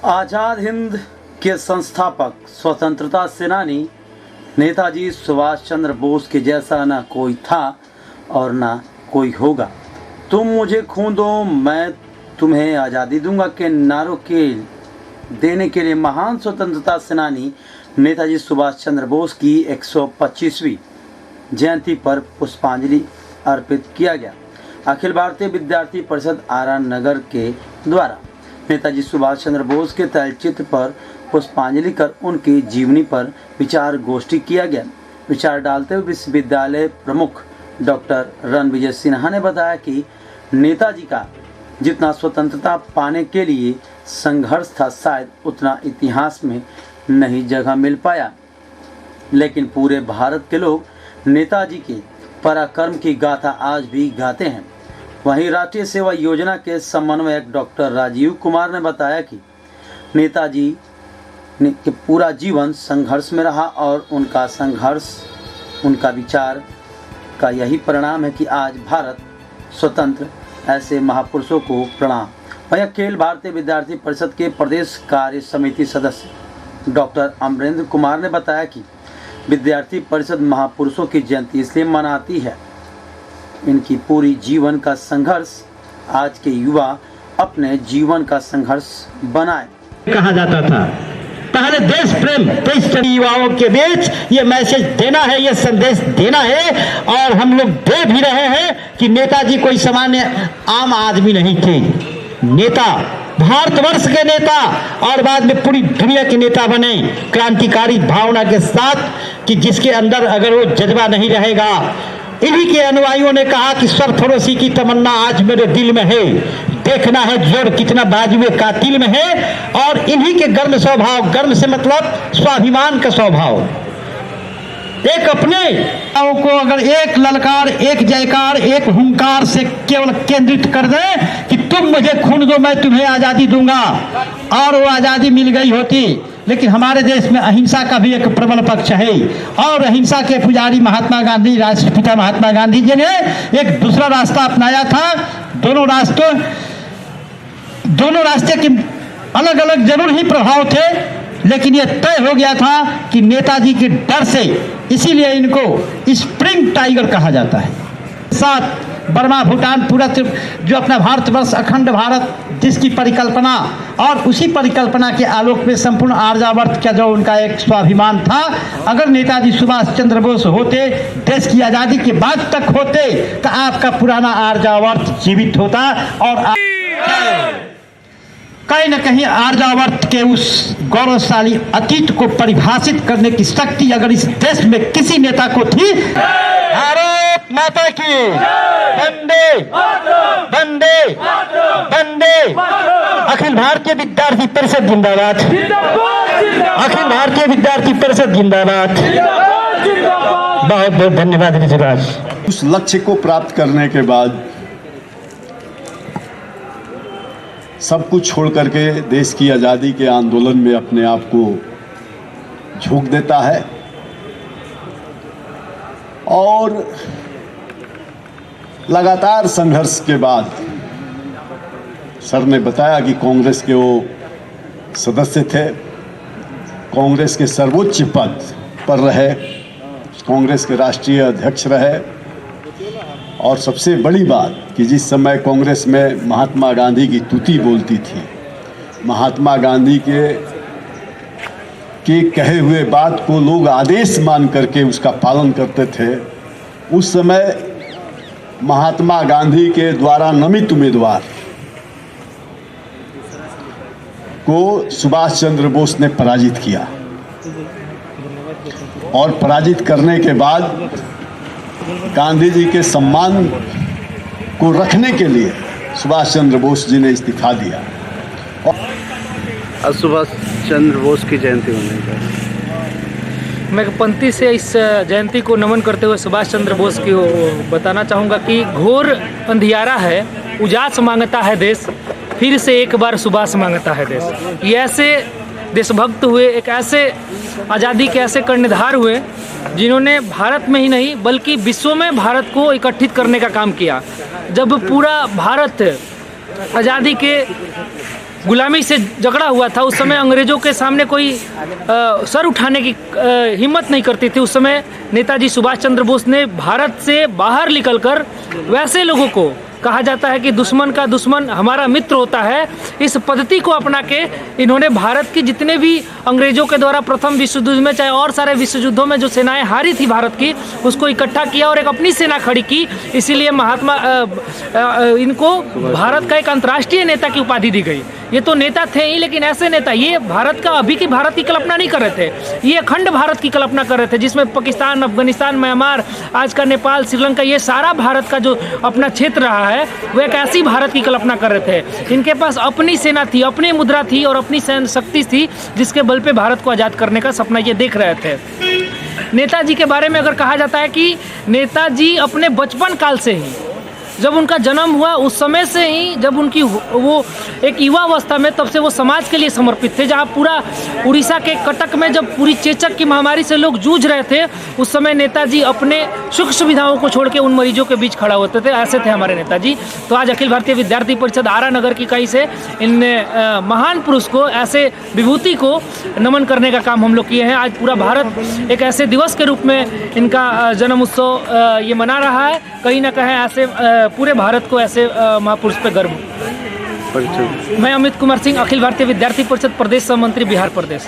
आज़ाद हिंद के संस्थापक स्वतंत्रता सेनानी नेताजी सुभाष चंद्र बोस के जैसा ना कोई था और ना कोई होगा। तुम मुझे खून दो मैं तुम्हें आज़ादी दूंगा के नारों के देने के लिए महान स्वतंत्रता सेनानी नेताजी सुभाष चंद्र बोस की 125वीं जयंती पर पुष्पांजलि अर्पित किया गया। अखिल भारतीय विद्यार्थी परिषद आरा नगर के द्वारा नेताजी सुभाष चंद्र बोस के तैलचित्र पर पुष्पांजलि कर उनकी जीवनी पर विचार गोष्ठी किया गया। विचार डालते हुए विश्वविद्यालय प्रमुख डॉक्टर रणविजय सिन्हा ने बताया कि नेताजी का जितना स्वतंत्रता पाने के लिए संघर्ष था शायद उतना इतिहास में नहीं जगह मिल पाया, लेकिन पूरे भारत के लोग नेताजी के पराक्रम की गाथा आज भी गाते हैं। वहीं राष्ट्रीय सेवा योजना के समन्वयक डॉक्टर राजीव कुमार ने बताया कि नेताजी के पूरा जीवन संघर्ष में रहा और उनका संघर्ष उनका विचार का यही परिणाम है कि आज भारत स्वतंत्र। ऐसे महापुरुषों को प्रणाम। वहीं अखिल भारतीय विद्यार्थी परिषद के प्रदेश कार्य समिति सदस्य डॉक्टर अमरेंद्र कुमार ने बताया कि विद्यार्थी परिषद महापुरुषों की जयंती इसलिए मनाती है इनकी पूरी जीवन का संघर्ष आज के युवा अपने जीवन का संघर्ष बनाए। कहा जाता था पहले देश प्रेम, देश युवाओं के बीच ये मैसेज देना है, ये संदेश देना है और हम लोग दे भी रहे हैं कि नेताजी कोई सामान्य आम आदमी नहीं थे। नेता, भारतवर्ष के नेता और बाद में पूरी दुनिया के नेता बने क्रांतिकारी भावना के साथ कि जिसके अंदर अगर वो जज्बा नहीं रहेगा। इन्हीं के अनुयायियों ने कहा कि सरफरोशी की तमन्ना आज मेरे दिल में है, देखना है जोर कितना बाजुए कातिल में है। और इन्हीं के गर्म स्वभाव, गर्म से मतलब स्वाभिमान का स्वभाव, एक अपने को अगर एक ललकार, एक जयकार, एक हुंकार से केवल केंद्रित कर दे कि तुम मुझे खून दो मैं तुम्हें आजादी दूंगा, और वो आजादी मिल गई होती। लेकिन हमारे देश में अहिंसा का भी एक प्रबल पक्ष है और अहिंसा के पुजारी महात्मा गांधी, राष्ट्रपिता महात्मा गांधी जी ने एक दूसरा रास्ता अपनाया था। दोनों रास्ते के अलग अलग जरूर ही प्रभाव थे, लेकिन यह तय हो गया था कि नेताजी के डर से, इसीलिए इनको स्प्रिंग टाइगर कहा जाता है। साथ बर्मा, भूटान, पूरा जो अपना भारतवर्ष अखंड भारत जिसकी परिकल्पना और उसी परिकल्पना के आलोक में संपूर्ण आर्यावर्त का जो उनका एक स्वाभिमान था, अगर नेताजी सुभाष चंद्र बोस होते, देश की आज़ादी के बाद तक होते, तो आपका पुराना आर्यावर्त जीवित होता और कहीं न कहीं आर्यावर्त के उस गौरवशाली अतीत को परिभाषित करने की शक्ति अगर इस देश में किसी नेता को थी, भारत माता की वंदे वंदे वंदे। अखिल भारतीय विद्यार्थी परिषद जिंदाबाद, अखिल भारतीय विद्यार्थी परिषद जिंदाबाद। बहुत बहुत धन्यवाद ऋषिराज। उस लक्ष्य को प्राप्त करने के बाद सब कुछ छोड़ करके देश की आज़ादी के आंदोलन में अपने आप को झोंक देता है और लगातार संघर्ष के बाद सर ने बताया कि कांग्रेस के वो सदस्य थे, कांग्रेस के सर्वोच्च पद पर रहे, कांग्रेस के राष्ट्रीय अध्यक्ष रहे और सबसे बड़ी बात कि जिस समय कांग्रेस में महात्मा गांधी की तुति बोलती थी, महात्मा गांधी के कहे हुए बात को लोग आदेश मान करके उसका पालन करते थे, उस समय महात्मा गांधी के द्वारा नामित उम्मीदवार को सुभाष चंद्र बोस ने पराजित किया और पराजित करने के बाद गांधी जी के सम्मान को रखने के लिए सुभाष चंद्र बोस जी ने इस्तीफा दिया। और सुभाष चंद्र बोस की जयंती होने का मैं पंक्ति से इस जयंती को नमन करते हुए सुभाष चंद्र बोस की बताना चाहूँगा कि घोर अंधियारा है, उजास मांगता है देश, फिर से एक बार सुभाष मांगता है देश। ये ऐसे देशभक्त हुए, एक ऐसे आज़ादी के ऐसे कर्णधार हुए जिन्होंने भारत में ही नहीं बल्कि विश्व में भारत को इकट्ठित करने का काम किया। जब पूरा भारत आज़ादी के गुलामी से झगड़ा हुआ था, उस समय अंग्रेजों के सामने कोई सर उठाने की हिम्मत नहीं करती थी। उस समय नेताजी सुभाष चंद्र बोस ने भारत से बाहर निकलकर वैसे लोगों को, कहा जाता है कि दुश्मन का दुश्मन हमारा मित्र होता है, इस पद्धति को अपना के इन्होंने भारत की जितने भी अंग्रेजों के द्वारा प्रथम विश्व युद्ध में, चाहे और सारे विश्व युद्धों में जो सेनाएं हारी थी भारत की, उसको इकट्ठा किया और एक अपनी सेना खड़ी की। इसीलिए महात्मा इनको भारत का एक अंतर्राष्ट्रीय नेता की उपाधि दी गई। ये तो नेता थे ही, लेकिन ऐसे नेता, ये भारत का अभी की भारत की कल्पना नहीं कर रहे थे, ये अखंड भारत की कल्पना कर रहे थे, जिसमें पाकिस्तान, अफगानिस्तान, म्यांमार, आज का नेपाल, श्रीलंका, ये सारा भारत का जो अपना क्षेत्र रहा है, वो एक ऐसी भारत की कल्पना कर रहे थे। इनके पास अपनी सेना थी, अपनी मुद्रा थी और अपनी शक्ति थी, जिसके बल पे भारत को आज़ाद करने का सपना ये देख रहे थे। नेताजी के बारे में अगर कहा जाता है कि नेताजी अपने बचपन काल से ही, जब उनका जन्म हुआ उस समय से ही, जब उनकी वो एक युवा अवस्था में, तब से वो समाज के लिए समर्पित थे। जहाँ पूरा उड़ीसा के कटक में जब पूरी चेचक की महामारी से लोग जूझ रहे थे, उस समय नेताजी अपने सुख सुविधाओं को छोड़ के उन मरीजों के बीच खड़ा होते थे। ऐसे थे हमारे नेताजी। तो आज अखिल भारतीय विद्यार्थी परिषद आरा नगर की कई से इन महान पुरुष को, ऐसे विभूति को नमन करने का काम हम लोग किए हैं। आज पूरा भारत एक ऐसे दिवस के रूप में इनका जन्म उत्सव ये मना रहा है। कहीं ना कहीं ऐसे पूरे भारत को ऐसे महापुरुष पे गर्व। मैं अमित कुमार सिंह, अखिल भारतीय विद्यार्थी परिषद प्रदेश सह मंत्री, बिहार प्रदेश।